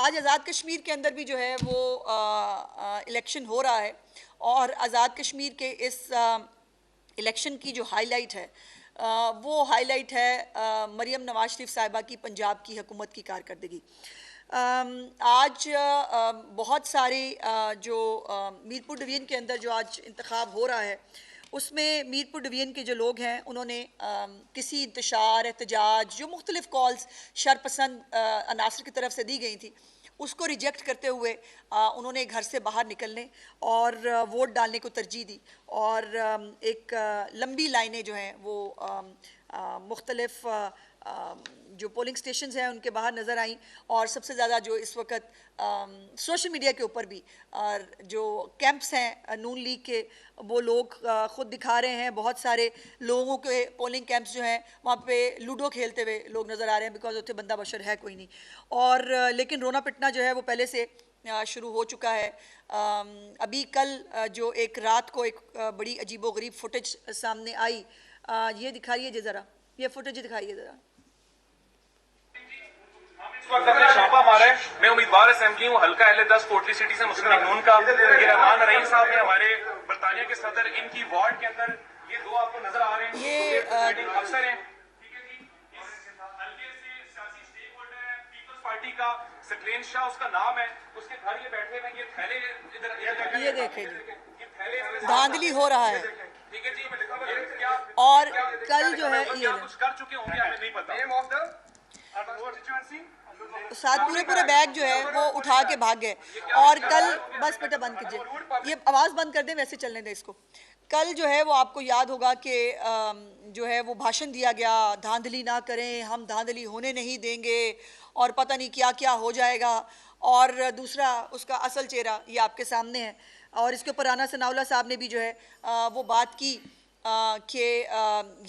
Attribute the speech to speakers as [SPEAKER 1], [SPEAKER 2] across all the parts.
[SPEAKER 1] आज आज़ाद कश्मीर के अंदर भी जो है वो इलेक्शन हो रहा है और आज़ाद कश्मीर के इस इलेक्शन की जो हाईलाइट है वो हाईलाइट है मरियम नवाज शरीफ साहिबा की पंजाब की हुकूमत की कारकर्दगी। आज बहुत सारे जो मीरपुर डिवीज़न के अंदर जो आज इंतखाब हो रहा है उसमें मीरपुर डिवीज़न के जो लोग हैं उन्होंने किसी इंतशार एहतजाज जो मुख्तलिफ कॉल्स शरपसंद अनासर की तरफ से दी गई थी उसको रिजेक्ट करते हुए उन्होंने घर से बाहर निकलने और वोट डालने को तरजीह दी और एक लंबी लाइनें जो हैं वो मुख्तलिफ जो पोलिंग स्टेशंस हैं उनके बाहर नज़र आई और सबसे ज़्यादा जो इस वक्त सोशल मीडिया के ऊपर भी जो कैंप्स हैं नून लीग के वो लोग ख़ुद दिखा रहे हैं। बहुत सारे लोगों के पोलिंग कैंप्स जो हैं वहाँ पे लूडो खेलते हुए लोग नज़र आ रहे हैं बिकॉज उत्थे बंदा बशर है कोई नहीं और लेकिन रोना पिटना जो है वो पहले से शुरू हो चुका है। अभी कल जो एक रात को एक बड़ी अजीबोगरीब फुटेज सामने आई, ये दिखाइए जी ज़रा, ये फुटेज दिखाइए ज़रा।
[SPEAKER 2] इस वक्त हमने छापा मारा है। मैं उम्मीदवार असेंबली हूँ हल्का अहले-10 कोटली सिटी से मुस्लिम लीग नून का। ये रहमान रहीम साहब ने हमारे बरतानिया के सदर इनकी वार्ड के अंदर ये दो आपको नजर आ रहे हैं, ये अफसर हैं, ठीक है जी। हल्के से सियासी स्टेक होल्डर है, पीपल्स पार्टी का सकलेन शाह उसका नाम है, उसके घर ये बैठे हुए ये थैले इधर
[SPEAKER 1] ये देखें
[SPEAKER 2] ये थैले
[SPEAKER 1] धांधली हो रहा है,
[SPEAKER 2] ठीक है जी। क्या
[SPEAKER 1] और कल जो है ये
[SPEAKER 2] कुछ कर चुके होंगे हमें नहीं पता।
[SPEAKER 1] साथ पूरे बैग जो है वो उठा के भाग गए और कल बस बेटा बंद कीजिए, ये आवाज़ बंद कर दें, वैसे चलने दें इसको। कल जो है वो आपको याद होगा कि जो है वो भाषण दिया गया, धांधली ना करें, हम धांधली होने नहीं देंगे और पता नहीं क्या क्या हो जाएगा। और दूसरा उसका असल चेहरा ये आपके सामने है और इसके ऊपर राना सनाउल्लाह साहब ने भी जो है वो बात की कि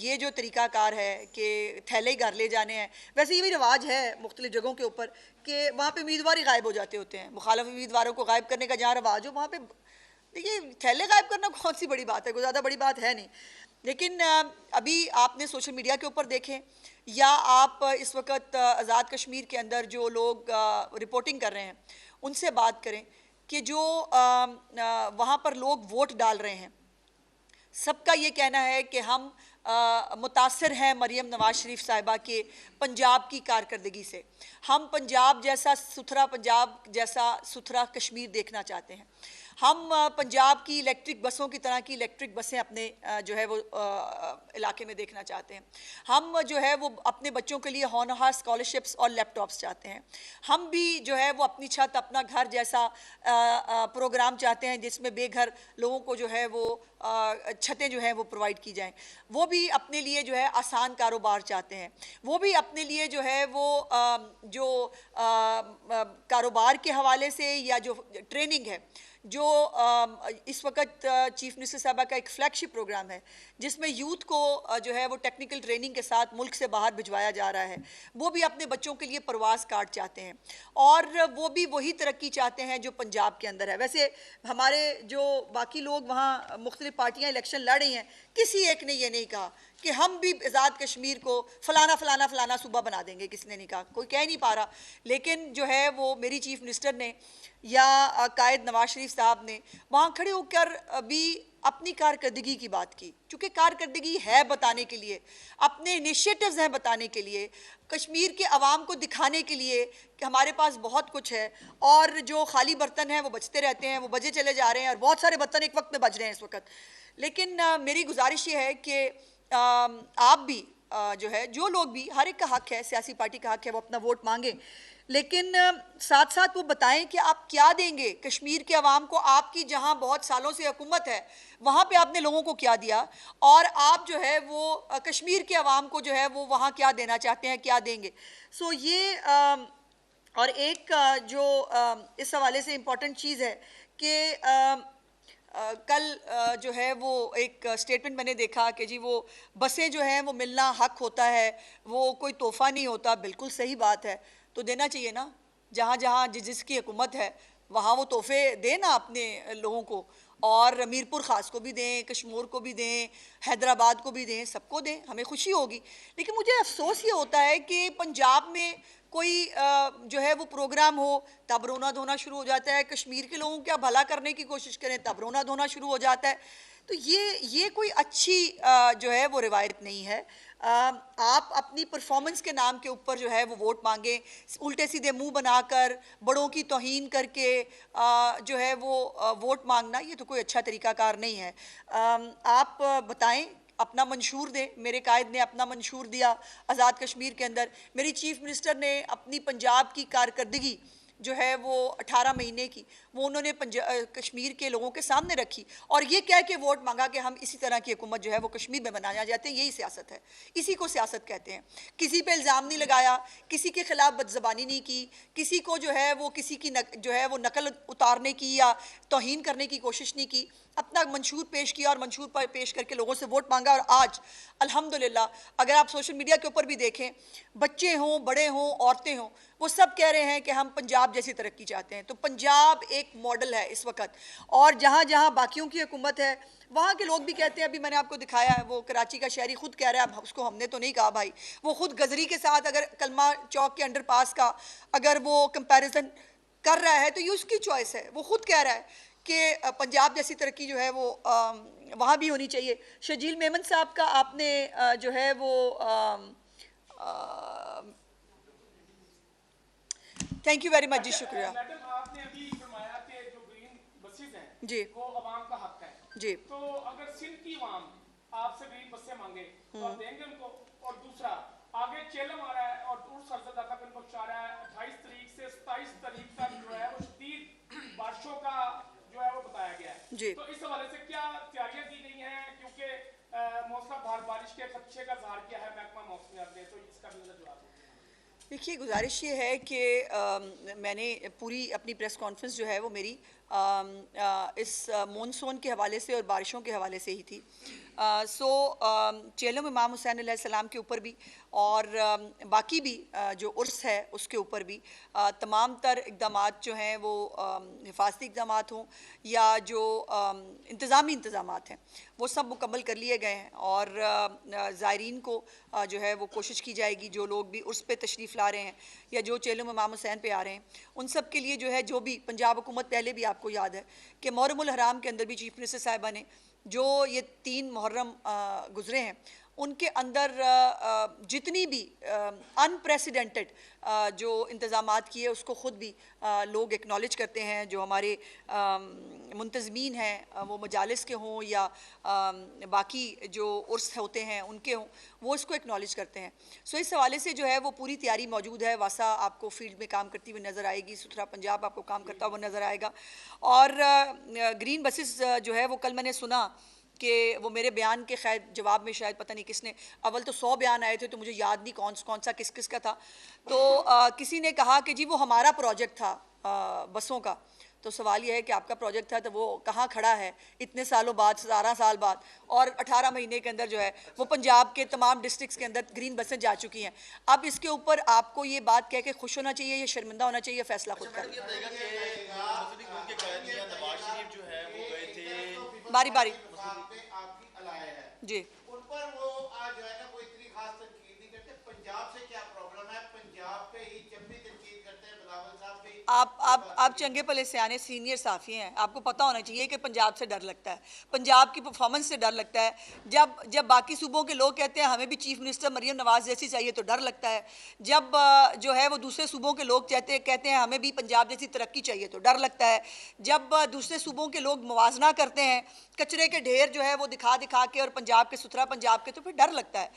[SPEAKER 1] ये जो तरीक़ाकार है कि थैले घर ले जाने हैं। वैसे ये भी रिवाज है मुख्तलिफ जगहों के ऊपर कि वहाँ पे उम्मीदवार ही गायब हो जाते होते हैं, मुखालिफ उम्मीदवारों को गायब करने का जहाँ रवाज हो वहाँ पे देखिए थैले गायब करना कौन सी बड़ी बात है, कोई ज़्यादा बड़ी बात है नहीं। लेकिन अभी आपने सोशल मीडिया के ऊपर देखें या आप इस वक्त आज़ाद कश्मीर के अंदर जो लोग रिपोर्टिंग कर रहे हैं उनसे बात करें कि जो वहाँ पर लोग वोट डाल रहे हैं, सबका ये कहना है कि हम मुतासर हैं मरियम नवाज शरीफ साहिबा के पंजाब की कारकर्दगी से। हम पंजाब जैसा सुथरा कश्मीर देखना चाहते हैं। हम पंजाब की इलेक्ट्रिक बसों की तरह की इलेक्ट्रिक बसें अपने जो है वो इलाके में देखना चाहते हैं। हम जो है वो अपने बच्चों के लिए होनहार स्कॉलरशिप्स और लैपटॉप्स चाहते हैं। हम भी जो है वो अपनी छत अपना घर जैसा प्रोग्राम चाहते हैं जिसमें बेघर लोगों को जो है वो छतें जो हैं वो प्रोवाइड की जाएं। वो भी अपने लिए जो है आसान कारोबार चाहते हैं। वो भी अपने लिए जो है वो जो कारोबार के हवाले से या जो ट्रेनिंग है, जो इस वक्त चीफ मिनिस्टर साहबा का एक फ्लैगशिप प्रोग्राम है जिसमें यूथ को जो है वो टेक्निकल ट्रेनिंग के साथ मुल्क से बाहर भिजवाया जा रहा है, वो भी अपने बच्चों के लिए प्रवास कार्ड चाहते हैं और वो भी वही तरक्की चाहते हैं जो पंजाब के अंदर है। वैसे हमारे जो बाकी लोग वहाँ मुख्तलिफ पार्टियाँ इलेक्शन लड़ रही हैं, किसी एक ने ये नहीं कहा कि हम भी आज़ाद कश्मीर को फलाना फलाना फलाना सूबा बना देंगे, किसी ने नहीं कहा, कोई कह नहीं पा रहा। लेकिन जो है वो मेरी चीफ मिनिस्टर ने या कायद नवाज शरीफ साहब ने वहाँ खड़े होकर भी अपनी कारकर्दगी की बात की, चूँकि कारकर्दगी है बताने के लिए, अपने इनिशिएटिव्स हैं बताने के लिए, कश्मीर के अवाम को दिखाने के लिए कि हमारे पास बहुत कुछ है और जो खाली बर्तन हैं वो बचते रहते हैं, वो बजे चले जा रहे हैं और बहुत सारे बर्तन एक वक्त में बज रहे हैं इस वक्त। लेकिन मेरी गुजारिश ये है कि आप भी जो है जो लोग भी, हर एक का हक है, सियासी पार्टी का हक है वो अपना वोट मांगे, लेकिन साथ साथ वो बताएं कि आप क्या देंगे कश्मीर के अवाम को। आपकी जहां बहुत सालों से हुकूमत है वहां पे आपने लोगों को क्या दिया और आप जो है वो कश्मीर के अवाम को जो है वो वहां क्या देना चाहते हैं, क्या देंगे। सो ये और एक जो इस हवाले से इम्पॉर्टेंट चीज़ है कि कल जो है वो एक स्टेटमेंट मैंने देखा कि जी वो बसें जो हैं वो मिलना हक होता है, वो कोई तोहफ़ा नहीं होता। बिल्कुल सही बात है, तो देना चाहिए ना, जहाँ जहाँ जिसकी हुकूमत है वहाँ वो तोहफे दें ना अपने लोगों को, और मीरपुर ख़ास को भी दें, कश्मीर को भी दें, हैदराबाद को भी दें, सबको दें, हमें खुशी होगी। लेकिन मुझे अफसोस ये होता है कि पंजाब में कोई जो है वो प्रोग्राम हो तब रोना धोना शुरू हो जाता है, कश्मीर के लोगों का भला करने की कोशिश करें तब रोना धोना शुरू हो जाता है। तो ये कोई अच्छी जो है वो रिवायत नहीं है। आप अपनी परफॉर्मेंस के नाम के ऊपर जो है वो वोट मांगें, उल्टे सीधे मुंह बनाकर बड़ों की तौहीन करके जो है वो वोट मांगना, ये तो कोई अच्छा तरीकाकार नहीं है। आप बताएं, अपना मंशूर दें। मेरे कायद ने अपना मंशूर दिया आज़ाद कश्मीर के अंदर, मेरी चीफ मिनिस्टर ने अपनी पंजाब की कारकर्दगी जो है वो 18 महीने की वो उन्होंने कश्मीर के लोगों के सामने रखी, और ये कह के वोट मांगा कि हम इसी तरह की हुकूमत जो है वो कश्मीर में बनाना चाहते हैं। यही सियासत है, इसी को सियासत कहते हैं। किसी पे इल्ज़ाम नहीं लगाया, किसी के खिलाफ बदज़बानी नहीं की, किसी को जो है वो किसी की जो है वो नकल उतारने की या तौहीन करने की कोशिश नहीं की। अपना मंशूर पेश किया और मंशूर पर पेश करके लोगों से वोट मांगा। और आज अल्हम्दुलिल्लाह, अगर आप सोशल मीडिया के ऊपर भी देखें, बच्चे हों, बड़े हों, औरतें हों, वो सब कह रहे हैं कि हम पंजाब जैसी तरक्की चाहते हैं। तो पंजाब एक मॉडल है इस वक्त, और जहाँ जहाँ बाकियों की हुकूमत है वहाँ के लोग भी कहते हैं। अभी मैंने आपको दिखाया है, वो कराची का शहरी खुद कह रहा है, उसको हमने तो नहीं कहा भाई, वो खुद गजरी के साथ अगर कलमा चौक के अंडरपास का अगर वो कंपैरिजन कर रहा है तो ये उसकी चॉइस है। वो खुद कह रहा है कि पंजाब जैसी तरक्की जो है वो वहाँ भी होनी चाहिए। शजील मेमन साहब का आपने जो है वो थैंक यू वेरी मच जी, शुक्रिया।
[SPEAKER 3] मैडम, आपने अभी फरमाया कि जो ग्रीन बसेस हैं
[SPEAKER 1] जी
[SPEAKER 3] वो अवाम का हक है
[SPEAKER 1] जी।
[SPEAKER 3] तो अगर सिंध की अवाम आपसे ग्रीन बसें मांगे तो आप देंगे उनको? और दूसरा, आगे चेलम आ रहा है और उर्स हज़रत आका बिन बख्श आ रहा है, 28 तारीख से 27 तारीख तक जो है वो शदीद बारिशों का जो है वो बताया गया है
[SPEAKER 1] जी।
[SPEAKER 3] तो इस हवाले से क्या तैयारियां की गई हैं? क्योंकि मौसलाधार बारिश के खदशे का इज़हार किया है महकमा मौसमियात ने, तो इसका भी नजर जवाब।
[SPEAKER 1] देखिए, गुजारिश ये है कि मैंने पूरी अपनी प्रेस कॉन्फ्रेंस जो है वो मेरी इस मानसून के हवाले से और बारिशों के हवाले से ही थी। चेलम इमाम हुसैन अलैहिस्सलाम के ऊपर भी और बाकी भी जो उर्स है उसके ऊपर भी तमाम तर इक़दामात जो हैं वो हिफाजती इक़दामात हों या जो इंतज़ामी इंतज़ामात हैं वो सब मुकम्मल कर लिए गए हैं। और ज़ायरीन को जो है वो कोशिश की जाएगी, जो लोग भी उर्स पे तशरीफ़ ला रहे हैं या जो चेलम इमाम हुसैन पे आ रहे हैं, उन सब के लिए जो है, जो भी पंजाब हुकूमत, पहले भी आपको याद है कि मुहर्रमुल हराम के अंदर भी चीफ मिनिस्टर साहिबा ने जो ये 3 मुहर्रम गुजरे हैं उनके अंदर जितनी भी अनप्रेसिडेंटेड जो इंतज़ामात किए उसको ख़ुद भी लोग एक्नॉलेज करते हैं। जो हमारे मुंतज़मीन हैं, वो मजालिस के हों या बाकी जो उर्स होते हैं उनके हों, वो इसको एक्नॉलेज करते हैं। सो इस हवाले से जो है वो पूरी तैयारी मौजूद है। वासा आपको फील्ड में काम करती हुई नज़र आएगी, सुथरा पंजाब आपको काम करता हुआ नज़र आएगा। और ग्रीन बसेस जो है वो कल मैंने सुना कि वो मेरे बयान के खैर जवाब में शायद पता नहीं किसने, अव्वल तो 100 बयान आए थे तो मुझे याद नहीं कौन सा किस किस का था। तो किसी ने कहा कि जी वो हमारा प्रोजेक्ट था बसों का। तो सवाल यह है कि आपका प्रोजेक्ट था तो वो कहाँ खड़ा है इतने सालों बाद, 17 साल बाद, और 18 महीने के अंदर जो है वो पंजाब के तमाम डिस्ट्रिक्ट्स के अंदर ग्रीन बसें जा चुकी हैं। अब इसके ऊपर आपको ये बात कह के खुश होना चाहिए या शर्मिंदा होना चाहिए, फैसला खुद कर। बारी बारी जी।
[SPEAKER 4] उन पर वो आज जो है ना कोई इतनी खास तनकीद नहीं करते। पंजाब से क्या प्रॉब्लम है? पंजाब पे ही जब भी तनकीद करते हैं बिलावल साहब भी।
[SPEAKER 1] आप चंगे भले सियाने सीनियर साफ़ी हैं, आपको पता होना चाहिए कि पंजाब से डर लगता है, पंजाब की परफॉर्मेंस से डर लगता है। जब बाकी सूबों के लोग कहते हैं हमें भी चीफ मिनिस्टर मरियम नवाज़ जैसी चाहिए तो डर लगता है। जब जो है वो दूसरे सूबों के लोग कहते हैं हमें भी पंजाब जैसी तरक्की चाहिए तो डर लगता है। जब दूसरे सूबों के लोग मुवाजना करते हैं कचरे के ढेर जो है वो दिखा के और पंजाब के सुथरा पंजाब के, तो फिर डर लगता है।